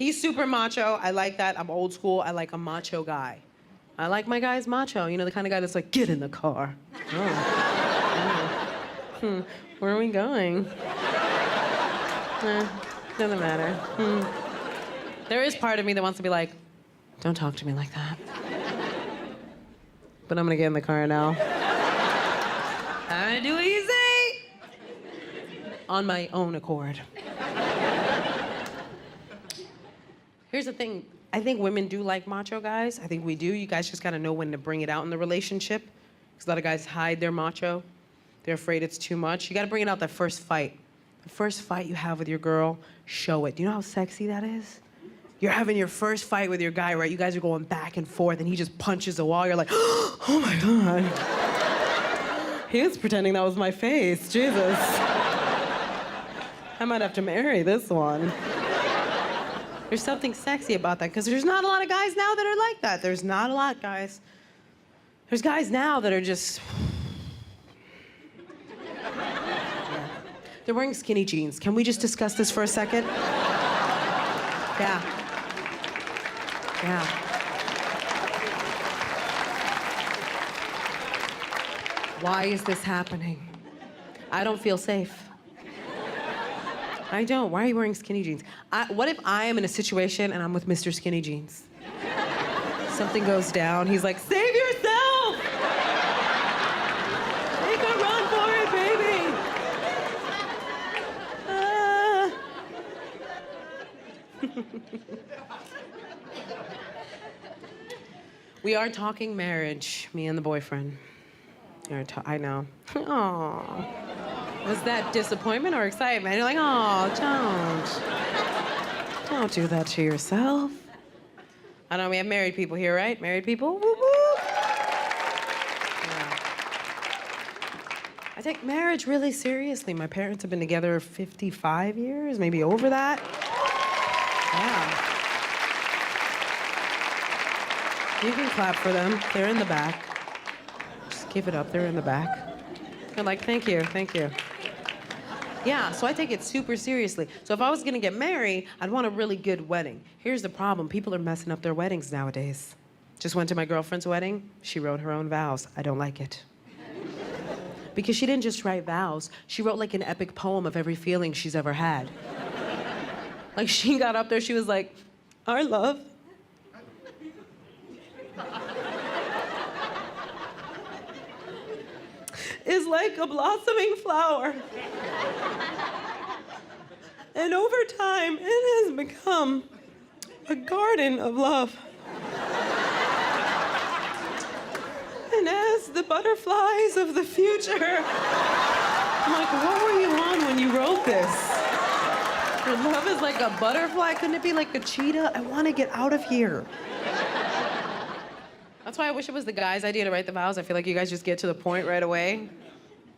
He's super macho. I like that. I'm old school. I like a macho guy. I like my guys macho. You know, the kind of guy that's like, get in the car. Where are we going? Doesn't matter. There is part of me that wants to be like, don't talk to me like that. But I'm gonna get in the car now. I'm gonna do what you say. On my own accord. Here's the thing. I think women do like macho guys. I think we do. You guys just gotta know when to bring it out in the relationship. Because a lot of guys hide their macho. They're afraid it's too much. You gotta bring it out that first fight. The first fight you have with your girl, show it. Do you know how sexy that is? You're having your first fight with your guy, right? You guys are going back and forth, and he just punches the wall. You're like, oh my God. He was pretending that was my face. Jesus. I might have to marry this one. There's something sexy about that, because there's not a lot of guys now that are like that. There's not a lot, guys. There's guys now that are just... Yeah. They're wearing skinny jeans. Can we just discuss this for a second? Yeah. Yeah. Why is this happening? I don't feel safe. I don't. Why are you wearing skinny jeans? What if I am in a situation and I'm with Mr. Skinny Jeans? Something goes down. He's like, save yourself! Take a run for it, baby! We are talking marriage, me and the boyfriend. I know. Aww. Was that disappointment or excitement? You're like, oh, don't do that to yourself. I know we have married people here, right? Married people? Woo woo. Yeah. I take marriage really seriously. My parents have been together 55 years, maybe over that. Yeah. You can clap for them. They're in the back. Just give it up. They're in the back. They're like, thank you, thank you. Yeah, so I take it super seriously. So if I was gonna get married, I'd want a really good wedding. Here's the problem, people are messing up their weddings nowadays. Just went to my girlfriend's wedding, she wrote her own vows. I don't like it. Because she didn't just write vows, she wrote like an epic poem of every feeling she's ever had. Like she got up there, she was like, our love. Is like a blossoming flower. And over time, it has become a garden of love. And as the butterflies of the future, I'm like, what were you on when you wrote this? Your love is like a butterfly, couldn't it be like a cheetah? I want to get out of here. That's why I wish it was the guy's idea to write the vows. I feel like you guys just get to the point right away.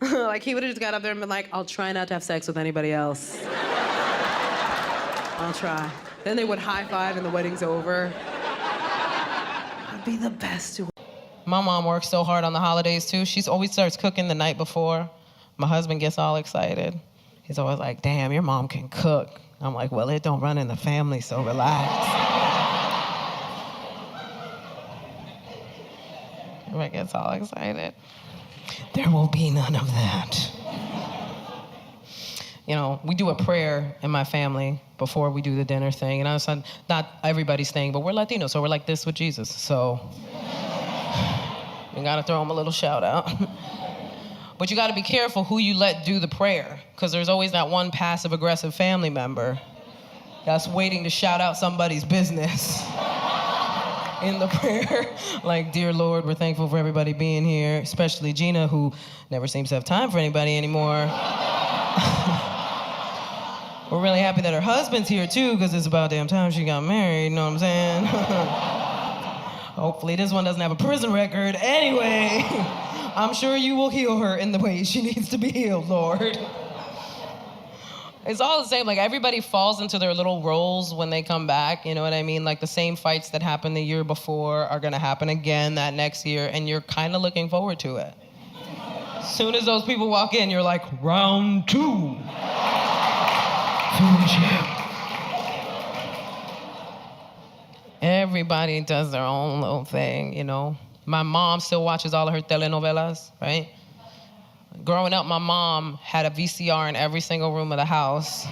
Like he would have just got up there and been like, I'll try not to have sex with anybody else. I'll try. Then they would high five and the wedding's over. I'd be the best. My mom works so hard on the holidays too. She always starts cooking the night before. My husband gets all excited. He's always like, damn, your mom can cook. I'm like, well, it don't run in the family, so relax. Everybody gets all excited. There will be none of that. You know, we do a prayer in my family before we do the dinner thing. And I was not everybody's thing, but we're Latino, so we're like this with Jesus. So you gotta throw him a little shout out. But you gotta be careful who you let do the prayer, because there's always that one passive aggressive family member that's waiting to shout out somebody's business in the prayer. Like, dear Lord, we're thankful for everybody being here, especially Gina, who never seems to have time for anybody anymore. We're really happy that her husband's here too, because it's about damn time she got married, you know what I'm saying? Hopefully this one doesn't have a prison record. Anyway, I'm sure you will heal her in the way she needs to be healed, Lord. It's all the same, like everybody falls into their little roles when they come back, you know what I mean? Like the same fights that happened the year before are gonna happen again that next year, and you're kind of looking forward to it. As soon as those people walk in, you're like, round two. Finish him. Everybody does their own little thing, you know. My mom still watches all of her telenovelas, right? Growing up, my mom had a VCR in every single room of the house,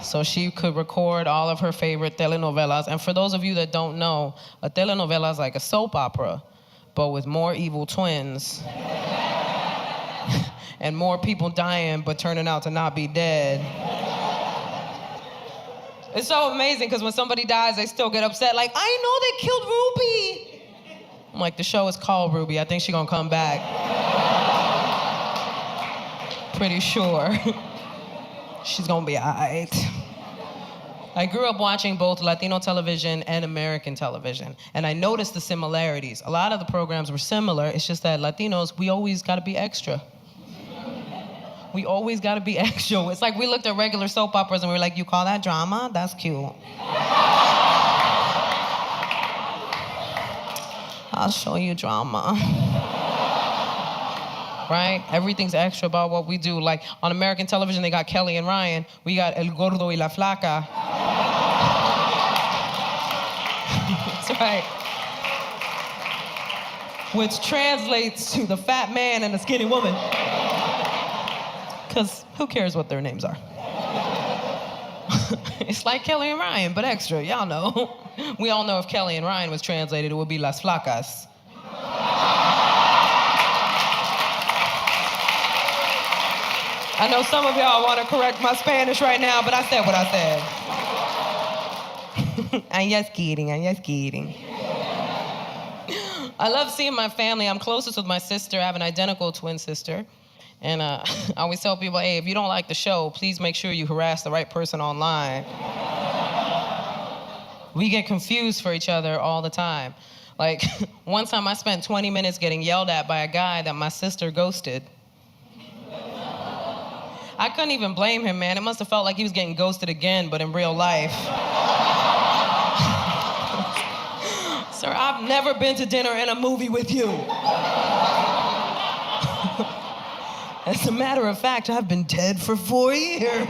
so she could record all of her favorite telenovelas. And for those of you that don't know, a telenovela is like a soap opera, but with more evil twins and more people dying but turning out to not be dead. It's so amazing because when somebody dies, they still get upset, like, I know they killed Ruby. I'm like, the show is called Ruby. I think she's gonna come back. Pretty sure. She's gonna be all right. I grew up watching both Latino television and American television, and I noticed the similarities. A lot of the programs were similar. It's just that Latinos, we always gotta be extra. We always gotta be extra. It's like we looked at regular soap operas and we were like, you call that drama? That's cute. I'll show you drama. Right? Everything's extra about what we do. Like on American television, they got Kelly and Ryan. We got El Gordo y la Flaca. That's right. Which translates to the fat man and the skinny woman. Because who cares what their names are? It's like Kelly and Ryan, but extra, y'all know. We all know if Kelly and Ryan was translated, it would be Las Flacas. I know some of y'all want to correct my Spanish right now, but I said what I said. I'm just kidding. I love seeing my family. I'm closest with my sister. I have an identical twin sister. And I always tell people, hey, if you don't like the show, please make sure you harass the right person online. We get confused for each other all the time. Like, one time I spent 20 minutes getting yelled at by a guy that my sister ghosted. I couldn't even blame him, man. It must have felt like he was getting ghosted again, but in real life. Sir, I've never been to dinner and a movie with you. As a matter of fact, I've been dead for 4 years.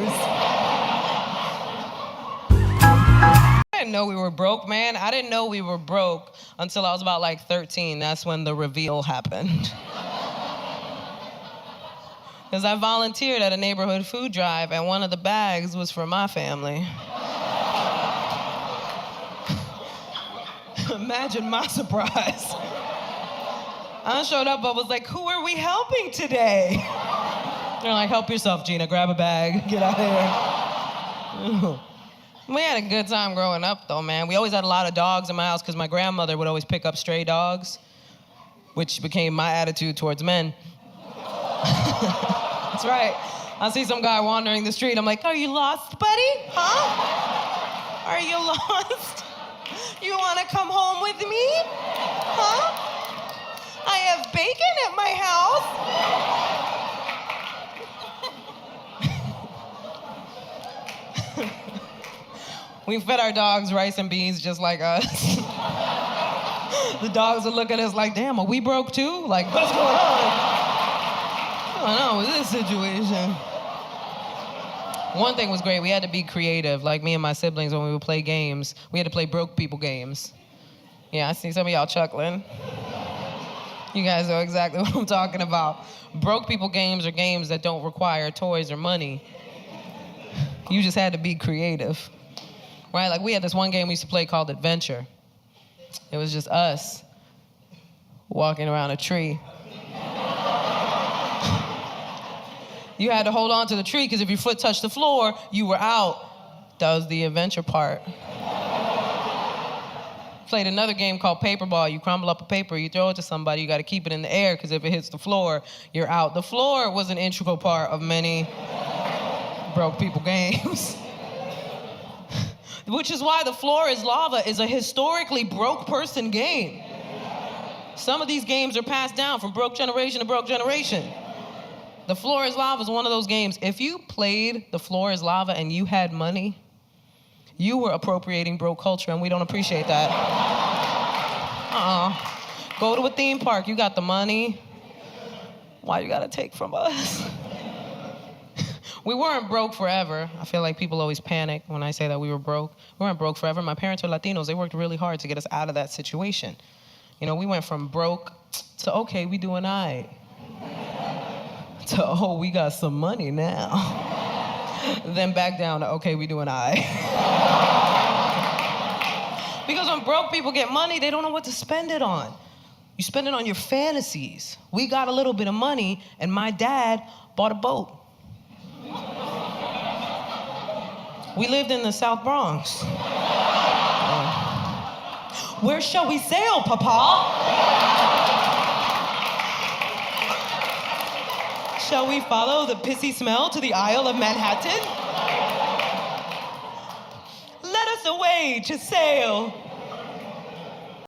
I didn't know we were broke, man. I didn't know we were broke until I was about like 13. That's when the reveal happened. Because I volunteered at a neighborhood food drive, and one of the bags was for my family. Imagine my surprise. I showed up, I was like, who are we helping today? They're like, help yourself, Gina, grab a bag, get out of here. We had a good time growing up, though, man. We always had a lot of dogs in my house because my grandmother would always pick up stray dogs, which became my attitude towards men. That's right. I see some guy wandering the street. I'm like, are you lost, buddy? Huh? Are you lost? You want to come home with me? Huh? I have bacon at my house. We fed our dogs rice and beans just like us. The dogs would look at us like, damn, are we broke too? Like, what's going on? What's going on with this situation? One thing was great. We had to be creative. Like me and my siblings, when we would play games, we had to play broke people games. Yeah, I see some of y'all chuckling. You guys know exactly what I'm talking about. Broke people games are games that don't require toys or money. You just had to be creative. Right? Like we had this one game we used to play called Adventure. It was just us walking around a tree. You had to hold on to the tree because if your foot touched the floor, you were out. That was the adventure part. Played another game called Paperball. You crumble up a paper, you throw it to somebody, you got to keep it in the air because if it hits the floor, you're out. The floor was an integral part of many broke people games. Which is why The Floor is Lava is a historically broke person game. Some of these games are passed down from broke generation to broke generation. The Floor is Lava is one of those games. If you played The Floor is Lava and you had money, you were appropriating broke culture, and we don't appreciate that. Go to a theme park. You got the money. Why you gotta take from us? We weren't broke forever. I feel like people always panic when I say that we were broke. We weren't broke forever. My parents are Latinos. They worked really hard to get us out of that situation. You know, we went from broke to, okay, we doing all right, to, oh, we got some money now. Then back down to, okay, we doing all right. Because when broke people get money, they don't know what to spend it on. You spend it on your fantasies. We got a little bit of money, and my dad bought a boat. We lived in the South Bronx. Where shall we sail, Papa? Shall we follow the pissy smell to the Isle of Manhattan? Let us away to sail